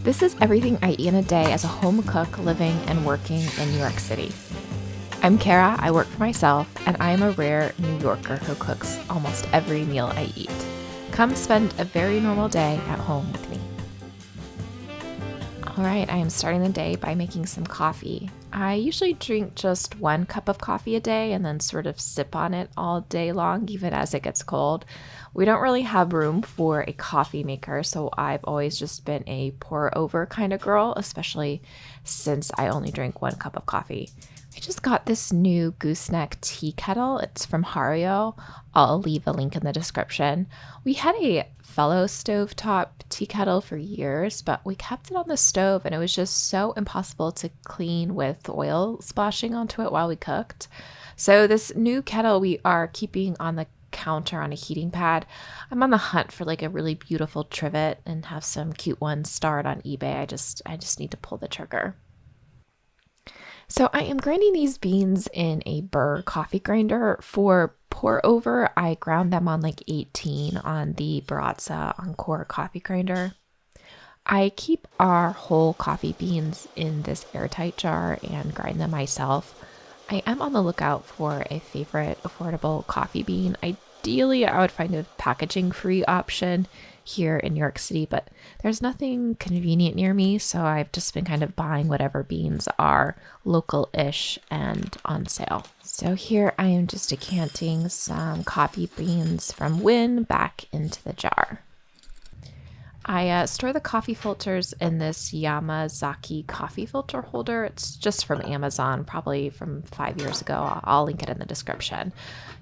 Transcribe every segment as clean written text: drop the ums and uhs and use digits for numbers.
This is everything I eat in a day as a home cook living and working in New York City. I'm Kara, I work for myself, and I am a rare New Yorker who cooks almost every meal I eat. Come spend a very normal day at home with me. All right, I am starting the day by making some coffee. I usually drink just 1 cup of coffee a day and then sort of sip on it all day long, even as it gets cold. We don't really have room for a coffee maker, so I've always just been a pour over kind of girl, especially since I only drink 1 cup of coffee. I just got this new gooseneck tea kettle. It's from Hario. I'll leave a link in the description. We had a fellow stovetop tea kettle for years, but we kept it on the stove and it was just so impossible to clean with oil splashing onto it while we cooked. So this new kettle we are keeping on the counter on a heating pad. I'm on the hunt for like a really beautiful trivet and have some cute ones starred on eBay. I just need to pull the trigger. So I am grinding these beans in a burr coffee grinder. For pour over, I ground them on like 18 on the Baratza Encore coffee grinder. I keep our whole coffee beans in this airtight jar and grind them myself. I am on the lookout for a favorite affordable coffee bean. Ideally, I would find a packaging-free option here in New York City, but there's nothing convenient near me, so I've just been kind of buying whatever beans are local-ish and on sale. So here I am just decanting some coffee beans from Win back into the jar. I store the coffee filters in this Yamazaki coffee filter holder. It's just from Amazon, probably from 5 years ago. I'll link it in the description.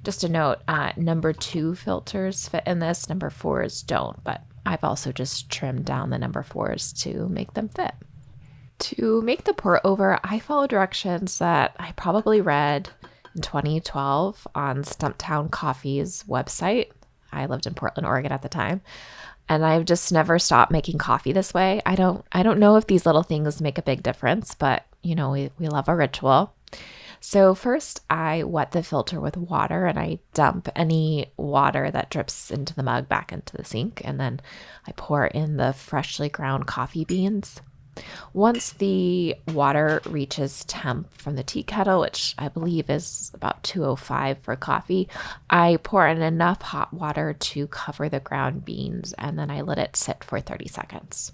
Just a note, number 2 filters fit in this, number 4s don't, but I've also just trimmed down the number 4s to make them fit. To make the pour over, I follow directions that I probably read in 2012 on Stumptown Coffee's website. I lived in Portland, Oregon at the time. And I've just never stopped making coffee this way. I don't know if these little things make a big difference, but you know, we love a ritual. So first I wet the filter with water and I dump any water that drips into the mug back into the sink. And then I pour in the freshly ground coffee beans. Once the water reaches temp from the tea kettle, which I believe is about 205 for coffee, I pour in enough hot water to cover the ground beans, and then I let it sit for 30 seconds.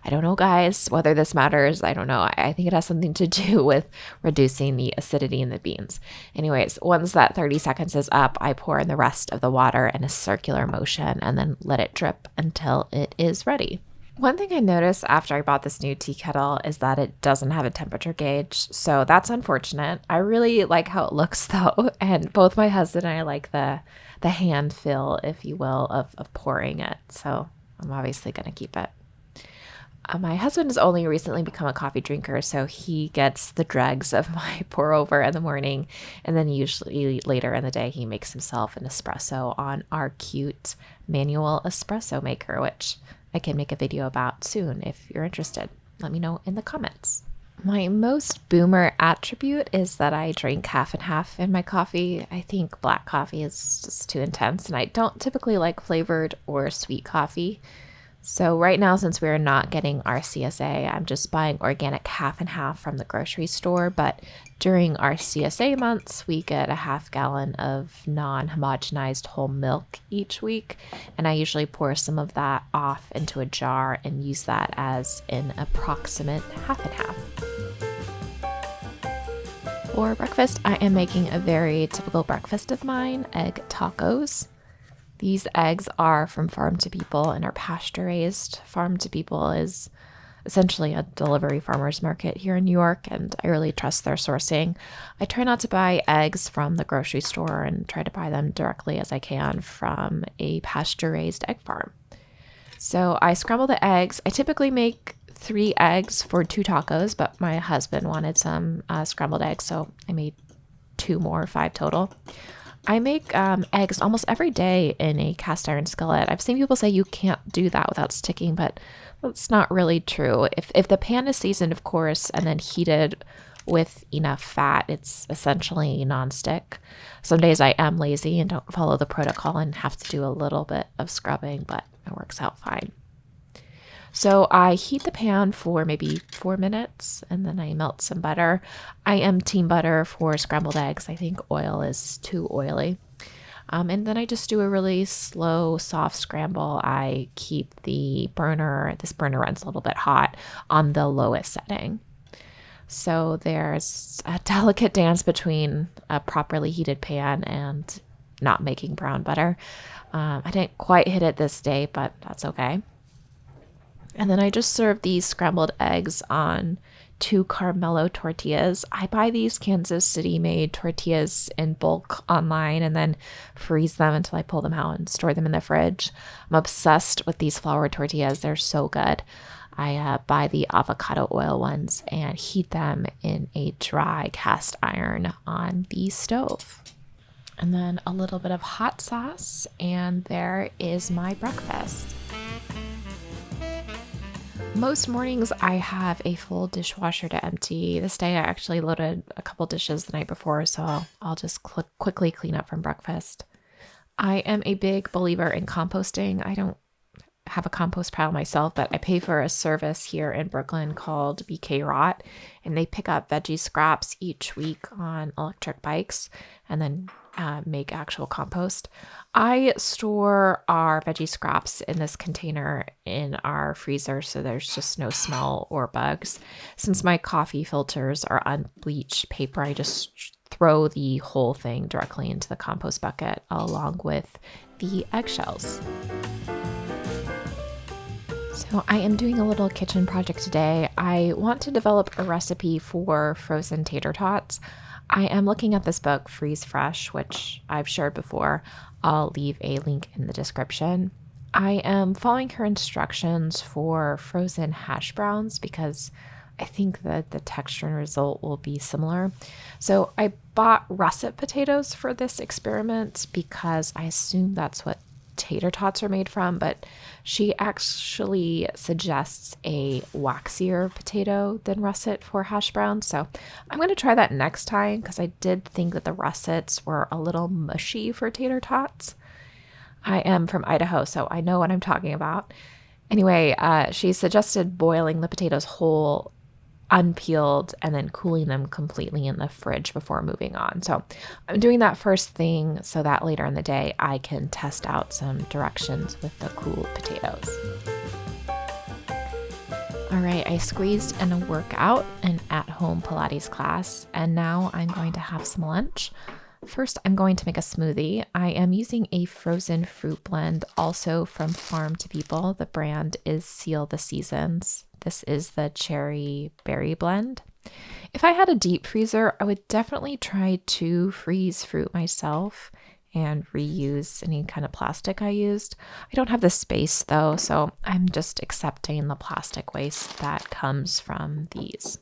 I don't know, guys, whether this matters. I don't know. I think it has something to do with reducing the acidity in the beans. Anyways, once that 30 seconds is up, I pour in the rest of the water in a circular motion and then let it drip until it is ready. One thing I noticed after I bought this new tea kettle is that it doesn't have a temperature gauge, so that's unfortunate. I really like how it looks though, and both my husband and I like the hand feel, if you will, of pouring it, so I'm obviously going to keep it. My husband has only recently become a coffee drinker, so he gets the dregs of my pour over in the morning, and then usually later in the day he makes himself an espresso on our cute manual espresso maker, which I can make a video about soon if you're interested. Let me know in the comments. My most boomer attribute is that I drink half and half in my coffee. I think black coffee is just too intense, and I don't typically like flavored or sweet coffee. So right now, since we're not getting our CSA, I'm just buying organic half and half from the grocery store. But during our CSA months, we get a half gallon of non-homogenized whole milk each week. And I usually pour some of that off into a jar and use that as an approximate half and half. For breakfast, I am making a very typical breakfast of mine, egg tacos. These eggs are from Farm to People and are pasture raised. Farm to People is essentially a delivery farmer's market here in New York, and I really trust their sourcing. I try not to buy eggs from the grocery store and try to buy them directly as I can from a pasture raised egg farm. So I scramble the eggs. I typically make 3 eggs for 2 tacos, but my husband wanted some scrambled eggs, so I made 2 more, 5 total. I make eggs almost every day in a cast iron skillet. I've seen people say you can't do that without sticking, but that's not really true. If the pan is seasoned, of course, and then heated with enough fat, it's essentially nonstick. Some days I am lazy and don't follow the protocol and have to do a little bit of scrubbing, but it works out fine. So I heat the pan for maybe 4 minutes and then I melt some butter. I am team butter for scrambled eggs. I think oil is too oily. And then I just do a really slow, soft scramble. I keep this burner runs a little bit hot, on the lowest setting. So there's a delicate dance between a properly heated pan and not making brown butter. I didn't quite hit it this day, but that's okay. And then I just serve these scrambled eggs on 2 Carmelo tortillas. I buy these Kansas City made tortillas in bulk online and then freeze them until I pull them out and store them in the fridge. I'm obsessed with these flour tortillas. They're so good. I buy the avocado oil ones and heat them in a dry cast iron on the stove. And then a little bit of hot sauce, and there is my breakfast. Most mornings I have a full dishwasher to empty. This day I actually loaded a couple dishes the night before, so I'll just quickly clean up from breakfast. I am a big believer in composting. I don't have a compost pile myself, but I pay for a service here in Brooklyn called BK Rot, and they pick up veggie scraps each week on electric bikes and then make actual compost. I store our veggie scraps in this container in our freezer so there's just no smell or bugs. Since my coffee filters are unbleached paper, I just throw the whole thing directly into the compost bucket along with the eggshells. So I am doing a little kitchen project today. I want to develop a recipe for frozen tater tots. I am looking at this book, Freeze Fresh, which I've shared before. I'll leave a link in the description. I am following her instructions for frozen hash browns because I think that the texture and result will be similar. So I bought russet potatoes for this experiment because I assume that's what tater tots are made from, but she actually suggests a waxier potato than russet for hash browns. So I'm going to try that next time because I did think that the russets were a little mushy for tater tots. I am from Idaho, so I know what I'm talking about. Anyway, she suggested boiling the potatoes whole, unpeeled, and then cooling them completely in the fridge before moving on. So I'm doing that first thing so that later in the day I can test out some directions with the cooled potatoes. All right, I squeezed in a workout, an at-home Pilates class, and now I'm going to have some lunch. First, I'm going to make a smoothie. I am using a frozen fruit blend, also from Farm to People. The brand is Seal the Seasons. This is the cherry berry blend. If I had a deep freezer, I would definitely try to freeze fruit myself and reuse any kind of plastic I used. I don't have the space though, so I'm just accepting the plastic waste that comes from these.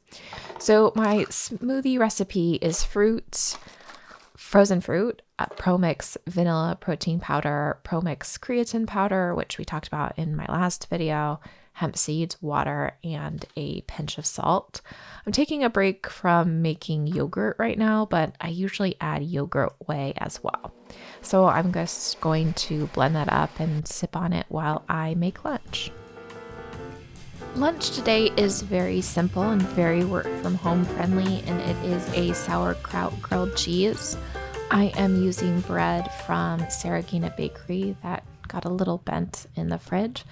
So my smoothie recipe is frozen fruit, Pro Mix vanilla protein powder, Pro Mix creatine powder, which we talked about in my last video, hemp seeds, water, and a pinch of salt. I'm taking a break from making yogurt right now, but I usually add yogurt whey as well. So I'm just going to blend that up and sip on it while I make lunch. Lunch today is very simple and very work from home friendly, and it is a sauerkraut grilled cheese. I am using bread from Saragina Bakery that got a little bent in the fridge.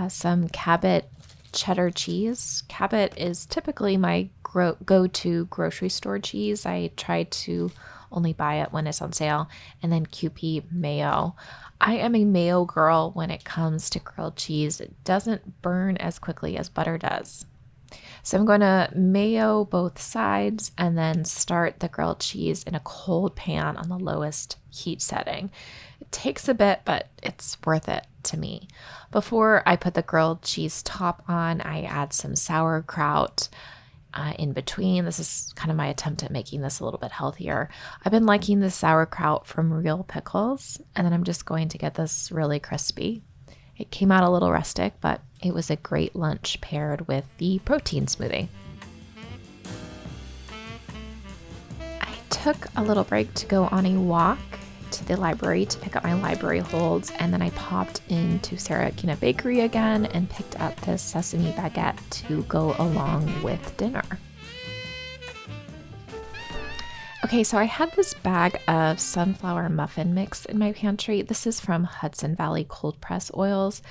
Some Cabot cheddar cheese. Cabot is typically my go-to grocery store cheese. I try to only buy it when it's on sale. And then QP mayo. I am a mayo girl when it comes to grilled cheese. It doesn't burn as quickly as butter does. So I'm going to mayo both sides and then start the grilled cheese in a cold pan on the lowest heat setting. It takes a bit, but it's worth it to me. Before I put the grilled cheese top on, I add some sauerkraut in between. This is kind of my attempt at making this a little bit healthier. I've been liking the sauerkraut from Real Pickles, and then I'm just going to get this really crispy. It came out a little rustic, but it was a great lunch paired with the protein smoothie. I took a little break to go on a walk to the library to pick up my library holds, and then I popped into Saragina Bakery again and picked up this sesame baguette to go along with dinner. Okay, so I had this bag of sunflower muffin mix in my pantry. This is from Hudson Valley Cold Press Oils.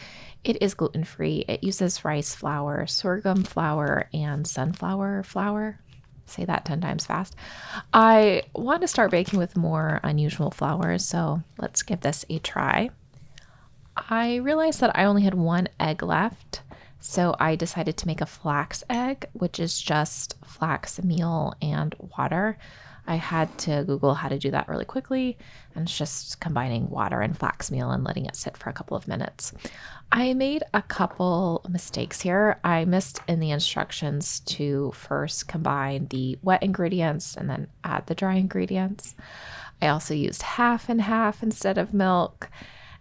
It is gluten-free. It uses rice flour, sorghum flour, and sunflower flour. Say that 10 times fast. I want to start baking with more unusual flours, so let's give this a try. I realized that I only had one egg left, so I decided to make a flax egg, which is just flax meal and water. I had to Google how to do that really quickly, and it's just combining water and flax meal and letting it sit for a couple of minutes. I made a couple mistakes here. I missed in the instructions to first combine the wet ingredients and then add the dry ingredients. I also used half and half instead of milk.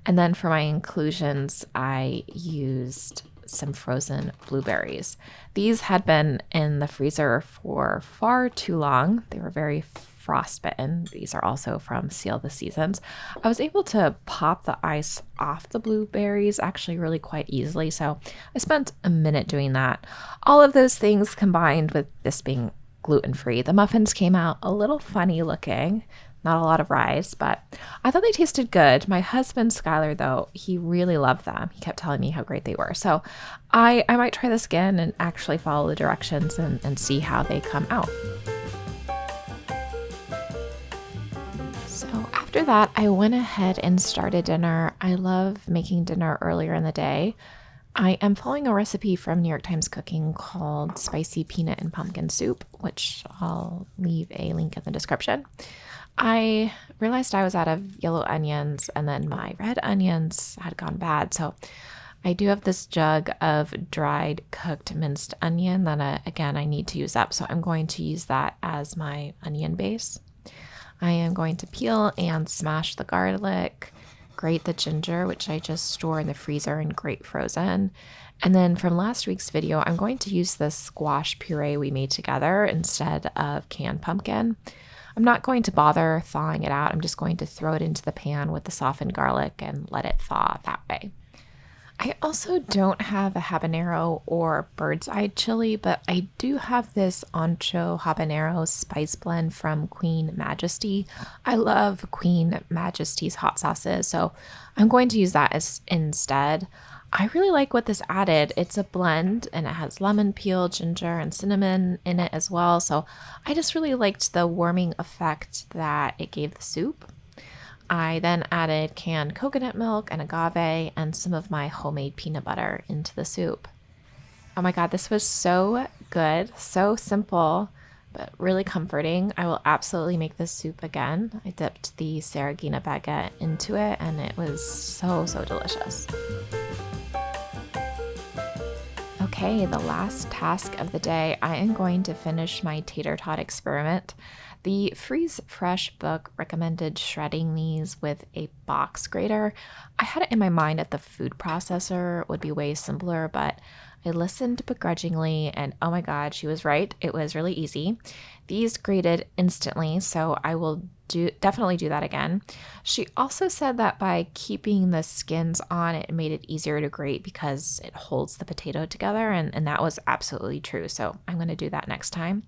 And then for my inclusions, I used some frozen blueberries. These had been in the freezer for far too long. They were very frostbitten. These are also from Seal the Seasons. I was able to pop the ice off the blueberries actually really quite easily, so I spent a minute doing that. All of those things combined with this being gluten-free. The muffins came out a little funny looking. Not a lot of rice, but I thought they tasted good. My husband, Skylar, though, he really loved them. He kept telling me how great they were. So I might try this again and actually follow the directions and see how they come out. So after that, I went ahead and started dinner. I love making dinner earlier in the day. I am following a recipe from New York Times Cooking called Spicy Peanut and Pumpkin Soup, which I'll leave a link in the description. I realized I was out of yellow onions and then my red onions had gone bad. So I do have this jug of dried cooked minced onion that, again, I need to use up. So I'm going to use that as my onion base. I am going to peel and smash the garlic, grate the ginger, which I just store in the freezer and grate frozen. And then from last week's video, I'm going to use the squash puree we made together instead of canned pumpkin. I'm not going to bother thawing it out. I'm just going to throw it into the pan with the softened garlic and let it thaw that way. I also don't have a habanero or bird's eye chili, but I do have this ancho habanero spice blend from Queen Majesty. I love Queen Majesty's hot sauces, so I'm going to use that as instead. I really like what this added. It's a blend and it has lemon peel, ginger, and cinnamon in it as well. So I just really liked the warming effect that it gave the soup. I then added canned coconut milk and agave and some of my homemade peanut butter into the soup. Oh my God, this was so good, so simple, but really comforting. I will absolutely make this soup again. I dipped the Saragina baguette into it and it was so delicious. Okay, the last task of the day, I am going to finish my tater tot experiment. The Freeze Fresh book recommended shredding these with a box grater. I had it in my mind that the food processor would be way simpler, but I listened begrudgingly and oh my God, she was right. It was really easy. These grated instantly, so I will definitely do that again. She also said that by keeping the skins on, it made it easier to grate because it holds the potato together, and that was absolutely true. So I'm going to do that next time.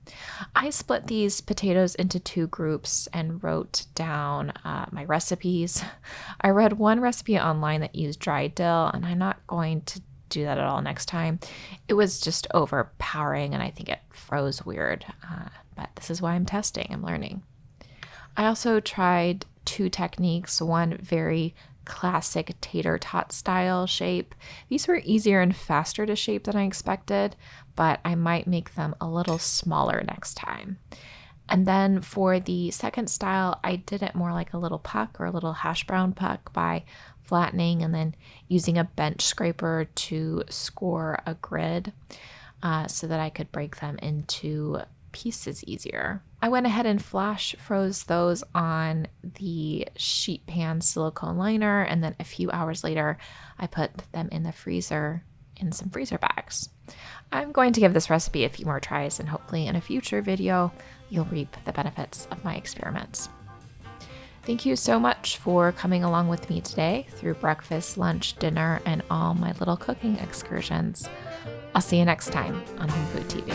I split these potatoes into two groups and wrote down my recipes. I read one recipe online that used dried dill, and I'm not going to do that at all next time. It was just overpowering and I think it froze weird, but this is why I'm testing. I'm learning. I also tried two techniques, one very classic tater tot style shape. These were easier and faster to shape than I expected, but I might make them a little smaller next time. And then for the second style, I did it more like a little puck or a little hash brown puck by flattening and then using a bench scraper to score a grid so that I could break them into pieces easier. I went ahead and flash froze those on the sheet pan silicone liner, and then a few hours later I put them in the freezer in some freezer bags. I'm going to give this recipe a few more tries, and hopefully in a future video you'll reap the benefits of my experiments. Thank you so much for coming along with me today through breakfast, lunch, dinner, and all my little cooking excursions. I'll see you next time on Home Food TV.